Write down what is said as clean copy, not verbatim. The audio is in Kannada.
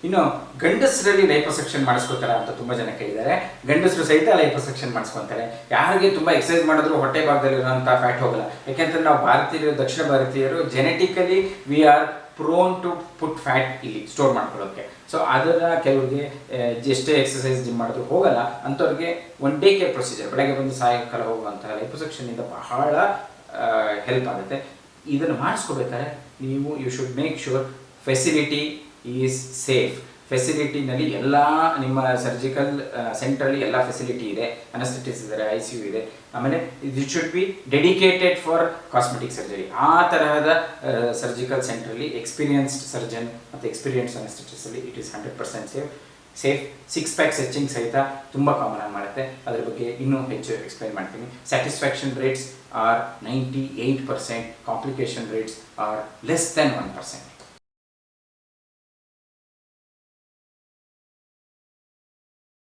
ಇನ್ನು ಗಂಡಸರಲ್ಲಿ ಲೈಪೋಸೆಕ್ಷನ್ ಮಾಡಿಸ್ಕೋತಾರ ಅಂತ ತುಂಬ ಜನ ಕೇಳಿದ್ದಾರೆ. ಗಂಡಸರು ಸಹಿತ ಲೈಪೋಸೆಕ್ಷನ್ ಮಾಡಿಸ್ಕೊತಾರೆ. ಯಾರಿಗೆ ತುಂಬ ಎಕ್ಸರ್ಸೈಸ್ ಮಾಡಿದ್ರು ಹೊಟ್ಟೆ ಭಾಗದಲ್ಲಿರುವಂಥ ಫ್ಯಾಟ್ ಹೋಗಲ್ಲ. ಯಾಕೆಂತಂದ್ರೆ ನಾವು ಭಾರತೀಯರು, ದಕ್ಷಿಣ ಭಾರತೀಯರು genetically we are prone to put fat ಇಲ್ಲಿ ಸ್ಟೋರ್ ಮಾಡ್ಕೊಳ್ಳೋಕ್ಕೆ. ಸೊ ಅದನ್ನು ಕೆಲವರಿಗೆ ಎಷ್ಟೇ ಎಕ್ಸರ್ಸೈಸ್ ಜಿಮ್ ಮಾಡಿದ್ರು ಹೋಗಲ್ಲ. ಅಂಥವ್ರಿಗೆ ಒನ್ ಡೇ ಕೇರ್ ಪ್ರೊಸೀಜರ್, ಬೆಳಗ್ಗೆ ಬಂದು ಸಾಯಂಕಾಲ ಹೋಗುವಂತಹ ಲೈಪೋಸೆಕ್ಷನ್ನಿಂದ ಬಹಳ ಹೆಲ್ಪ್ ಆಗುತ್ತೆ. ಇದನ್ನು ಮಾಡಿಸ್ಕೋಬೇಕಾದ್ರೆ ನೀವು you should make sure facility is safe. ಫೆಸಿಲಿಟಿನಲ್ಲಿ ಎಲ್ಲ ನಿಮ್ಮ ಸರ್ಜಿಕಲ್ ಸೆಂಟ್ರಲ್ಲಿ ಎಲ್ಲ ಫೆಸಿಲಿಟಿ ಇದೆ, ಅನಸ್ಥೆಟಿಸ್ ಇದ್ದಾರೆ, ICU ಇದೆ. ಆಮೇಲೆ it should be dedicated for cosmetic surgery. ಆ ತರಹದ ಸರ್ಜಿಕಲ್ ಸೆಂಟ್ರಲ್ಲಿ ಎಕ್ಸ್ಪೀರಿಯನ್ಸ್ಡ್ ಸರ್ಜನ್ ಮತ್ತು ಎಕ್ಸ್ಪೀರಿಯನ್ಸ್ಡ್ ಅನಸ್ಥೆಟಿಸಲ್ಲಿ it is 100% safe. 6 pack stitching ಸಹಿತ ತುಂಬ ಕಾಮನ್ ಆಗಿ ಮಾಡುತ್ತೆ. ಅದ್ರ ಬಗ್ಗೆ ಇನ್ನೂ ಹೆಚ್ಚು ಎಕ್ಸ್ಪ್ಲೈನ್ ಮಾಡ್ತೀನಿ. Satisfaction rates R 98%, complication rates R less than 1%.